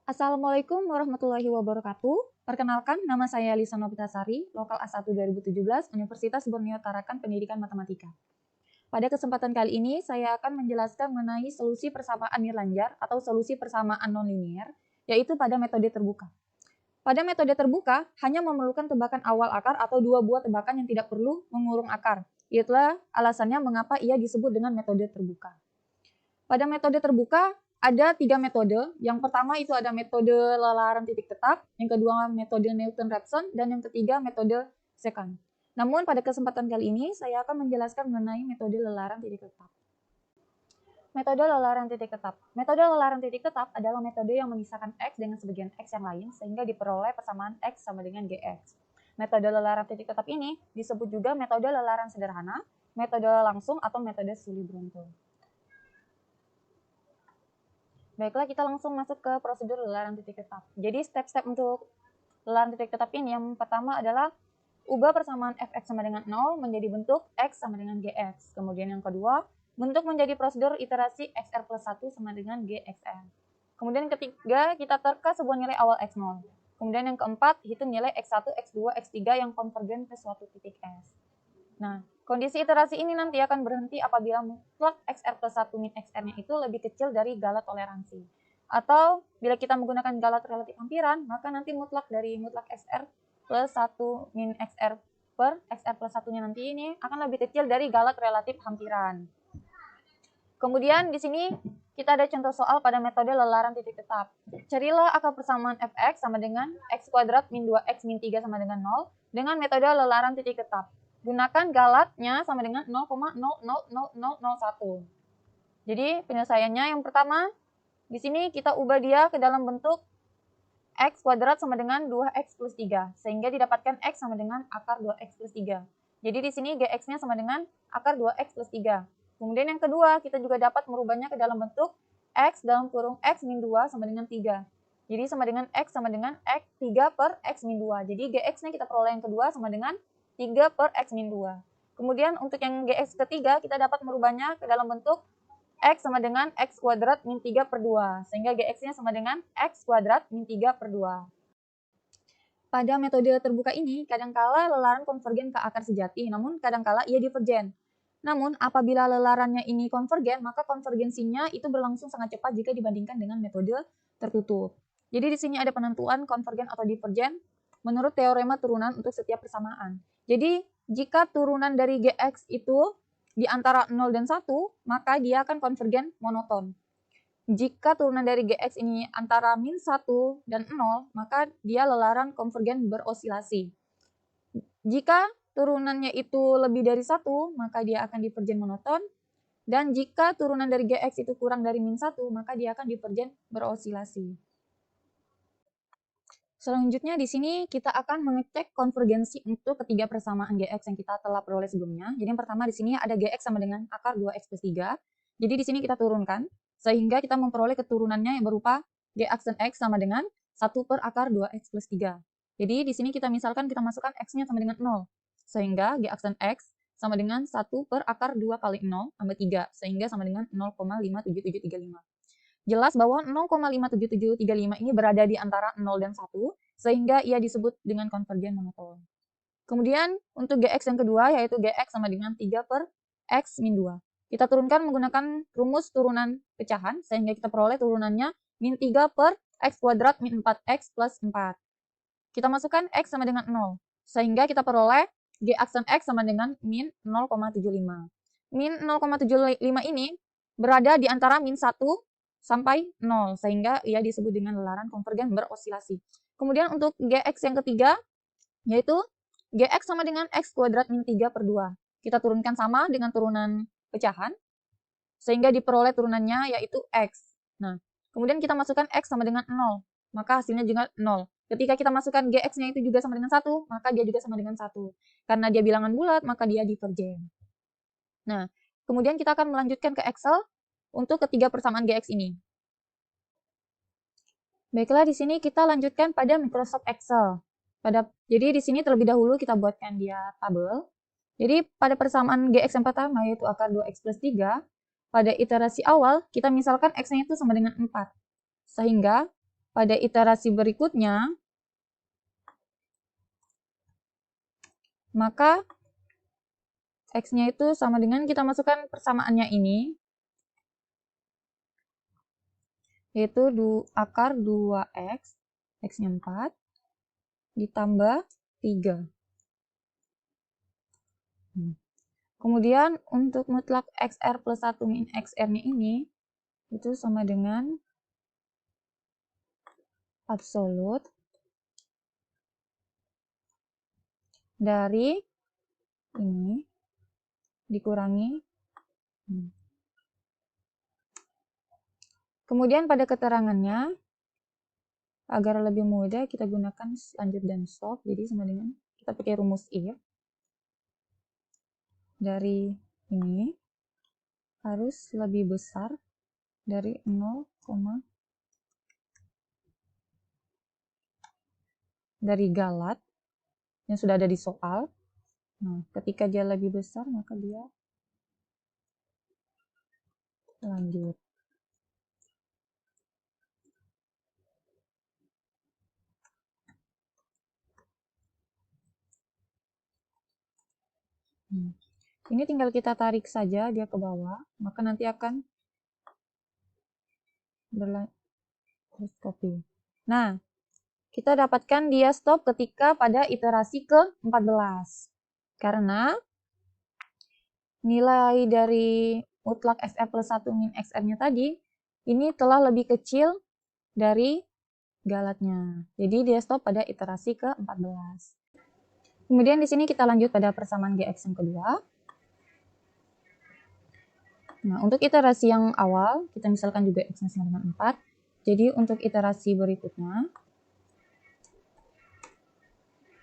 Assalamualaikum warahmatullahi wabarakatuh. Perkenalkan, nama saya Lisa Novitasari, Lokal A1 2017, Universitas Borneo Tarakan Pendidikan Matematika. Pada kesempatan kali ini, saya akan menjelaskan mengenai solusi persamaan nilainya atau solusi persamaan nonlinear, yaitu pada metode terbuka. Pada metode terbuka, hanya memerlukan tebakan awal akar atau dua buah tebakan yang tidak perlu mengurung akar. Itulah alasannya mengapa ia disebut dengan metode terbuka. Pada metode terbuka, ada tiga metode. Yang pertama itu ada metode lelaran titik tetap, yang kedua metode Newton-Raphson, dan yang ketiga metode secant. Namun pada kesempatan kali ini saya akan menjelaskan mengenai metode lelaran titik tetap. Metode lelaran titik tetap. Metode lelaran titik tetap adalah metode yang memisahkan X dengan sebagian X yang lain sehingga diperoleh persamaan X sama dengan GX. Metode lelaran titik tetap ini disebut juga metode lelaran sederhana, metode langsung, atau metode Sully-Brunton. Baiklah, kita langsung masuk ke prosedur lelaran titik tetap. Jadi step-step untuk lelaran titik tetap ini yang pertama adalah ubah persamaan fx sama dengan 0 menjadi bentuk x sama dengan gx. Kemudian yang kedua, bentuk menjadi prosedur iterasi xr plus 1 sama dengan gxr. Kemudian yang ketiga, kita terka sebuah nilai awal x0. Kemudian yang keempat, hitung nilai x1, x2, x3 yang konvergen ke suatu titik s. Nah, kondisi iterasi ini nanti akan berhenti apabila mutlak XR plus 1 min XR-nya itu lebih kecil dari skala toleransi. Atau bila kita menggunakan skala relatif hampiran, maka nanti mutlak dari mutlak XR plus 1 min XR per XR plus 1-nya nanti ini akan lebih kecil dari skala relatif hampiran. Kemudian di sini kita ada contoh soal pada metode lelaran titik tetap. Carilah akar persamaan fx sama dengan x kuadrat min 2x min 3 sama dengan 0 dengan metode lelaran titik tetap. Gunakan galatnya sama dengan 0,000001. Jadi penyelesaiannya yang pertama, di sini kita ubah dia ke dalam bentuk x kuadrat sama dengan 2x plus 3. Sehingga didapatkan x sama dengan akar 2x plus 3. Jadi di sini gx-nya sama dengan akar 2x plus 3. Kemudian yang kedua, kita juga dapat merubahnya ke dalam bentuk x dalam kurung x min 2 sama dengan 3. Jadi sama dengan x sama dengan x 3 per x min 2. Jadi gx-nya kita peroleh yang kedua sama dengan 3 per x min 2. Kemudian untuk yang gx ketiga, kita dapat merubahnya ke dalam bentuk x sama dengan x kuadrat min 3 per 2. Sehingga gx-nya sama dengan x kuadrat min 3 per 2. Pada metode terbuka ini, kadangkala lelaran konvergen ke akar sejati, namun kadangkala ia divergen. Namun, apabila lelarannya ini konvergen, maka konvergensinya itu berlangsung sangat cepat jika dibandingkan dengan metode tertutup. Jadi di sini ada penentuan konvergen atau divergen menurut teorema turunan untuk setiap persamaan. Jadi, jika turunan dari Gx itu di antara 0 dan 1, maka dia akan konvergen monoton. Jika turunan dari Gx ini antara min 1 dan 0, maka dia lelaran konvergen berosilasi. Jika turunannya itu lebih dari 1, maka dia akan divergen monoton. Dan jika turunan dari Gx itu kurang dari min 1, maka dia akan divergen berosilasi. Selanjutnya di sini kita akan mengecek konvergensi untuk ketiga persamaan Gx yang kita telah peroleh sebelumnya. Jadi yang pertama di sini ada Gx sama dengan akar 2x plus 3. Jadi di sini kita turunkan sehingga kita memperoleh keturunannya yang berupa G aksen X sama dengan 1 per akar 2x plus 3. Jadi di sini kita misalkan kita masukkan X-nya sama dengan 0. Sehingga G aksen X sama dengan 1 per akar 2 kali 0 tambah 3. Sehingga sama dengan 0,57735. Jelas bahwa 0,57735 ini berada di antara 0 dan 1, sehingga ia disebut dengan konvergen monoton. Kemudian untuk Gx yang kedua, yaitu Gx sama dengan 3 per X min 2. Kita turunkan menggunakan rumus turunan pecahan, sehingga kita peroleh turunannya min 3 per X kuadrat min 4X plus 4. Kita masukkan X sama dengan 0, sehingga kita peroleh G aksen X sama dengan min 0,75. Min 0,75 ini berada di antara min 1 sampai 0, sehingga ia disebut dengan lelaran konvergen berosilasi. Kemudian untuk Gx yang ketiga, yaitu Gx sama dengan X kuadrat min 3 per 2. Kita turunkan sama dengan turunan pecahan, sehingga diperoleh turunannya yaitu X. Nah, kemudian kita masukkan X sama dengan 0, maka hasilnya juga 0. Ketika kita masukkan Gx-nya itu juga sama dengan 1, maka dia juga sama dengan 1. Karena dia bilangan bulat, maka dia divergen. Nah, kemudian kita akan melanjutkan ke Excel untuk ketiga persamaan Gx ini. Baiklah, di sini kita lanjutkan pada Microsoft Excel. Jadi di sini terlebih dahulu kita buatkan dia tabel. Jadi pada persamaan Gx yang pertama yaitu akar 2x plus 3, pada iterasi awal kita misalkan x-nya itu sama dengan 4. Sehingga pada iterasi berikutnya, maka X-nya itu sama dengan kita masukkan persamaannya ini, yaitu akar 2X, X-nya 4, ditambah 3. Kemudian untuk mutlak XR plus 1 min XR-nya ini, itu sama dengan absolut dari ini dikurangi. Kemudian pada keterangannya, agar lebih mudah kita gunakan lanjut dan stop, jadi sama dengan kita pakai rumus if. Dari ini harus lebih besar dari 0, dari galat yang sudah ada di soal. Nah, ketika dia lebih besar, maka dia lanjut. Ini tinggal kita tarik saja dia ke bawah, maka nanti akan copy. Nah, kita dapatkan dia stop ketika pada iterasi ke-14. Karena nilai dari mutlak XR plus 1 min XR-nya tadi, ini telah lebih kecil dari galatnya. Jadi dia stop pada iterasi ke-14. Kemudian di sini kita lanjut pada persamaan GX yang kedua. Nah, untuk iterasi yang awal, kita misalkan juga X-nya sama dengan 4. Jadi untuk iterasi berikutnya,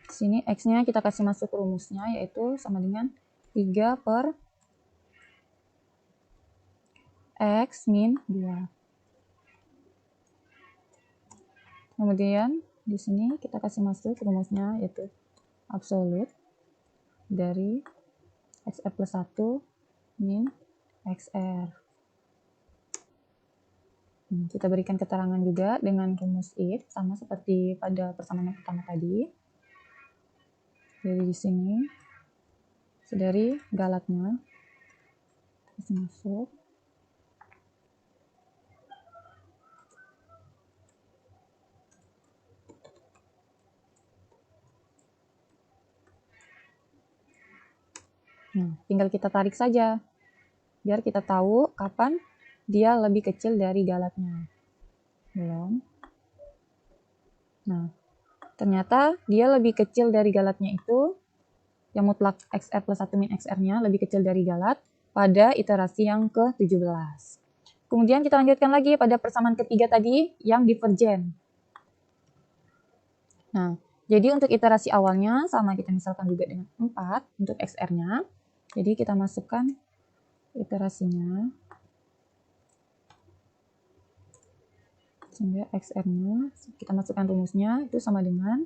di sini X-nya kita kasih masuk rumusnya, yaitu sama dengan 3 per X min 2. Kemudian di sini kita kasih masuk rumusnya, yaitu absolut dari XR plus 1 min XR. Kita berikan keterangan juga dengan rumus if, sama seperti pada persamaan yang pertama tadi. Jadi di sini, dari galatnya, kasih masuk. Nah, tinggal kita tarik saja, biar kita tahu kapan dia lebih kecil dari galatnya. Belum. Nah, ternyata dia lebih kecil dari galatnya itu, yang mutlak XR plus 1 min XR-nya lebih kecil dari galat pada iterasi yang ke-17. Kemudian kita lanjutkan lagi pada persamaan ketiga tadi yang divergen. Nah, jadi untuk iterasi awalnya sama, kita misalkan juga dengan 4 untuk XR-nya. Jadi kita masukkan iterasinya. Sehingga XR-nya, kita masukkan rumusnya, itu sama dengan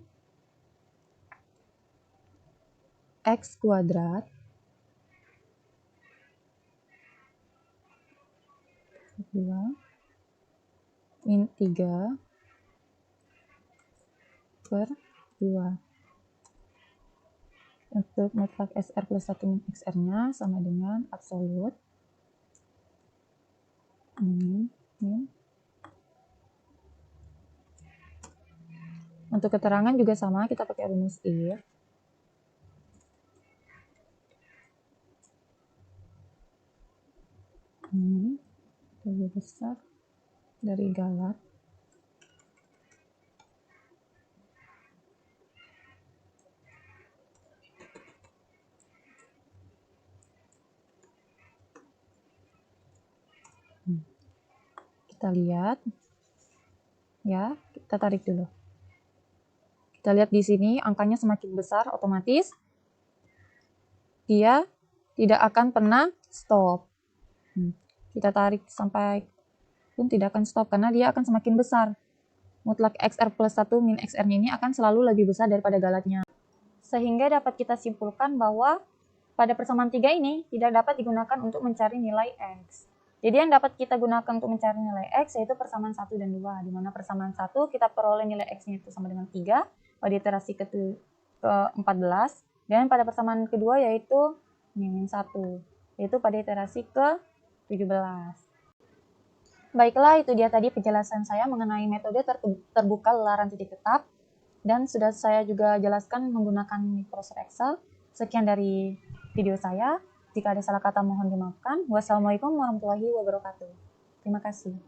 X kuadrat min 3 per 2. Untuk mutlak SR plus 1 min XR-nya sama dengan absolut min. Untuk keterangan juga sama, kita pakai rumus if. Lebih besar dari galat. Kita lihat, ya, kita tarik dulu. Kita lihat di sini angkanya semakin besar, otomatis dia tidak akan pernah stop. Kita tarik sampai pun tidak akan stop karena dia akan semakin besar. Mutlak XR plus 1 min XR-nya ini akan selalu lebih besar daripada galatnya. Sehingga dapat kita simpulkan bahwa pada persamaan 3 ini tidak dapat digunakan untuk mencari nilai X. Jadi yang dapat kita gunakan untuk mencari nilai X yaitu persamaan 1 dan 2, di mana persamaan 1 kita peroleh nilai X-nya itu sama dengan 3 pada iterasi ke-14, dan pada persamaan kedua yaitu min 1, yaitu pada iterasi ke-17. Baiklah, itu dia tadi penjelasan saya mengenai metode terbuka lelaran titik tetap, dan sudah saya juga jelaskan menggunakan Microsoft Excel. Sekian dari video saya. Jika ada salah kata mohon dimaafkan. Wassalamualaikum warahmatullahi wabarakatuh. Terima kasih.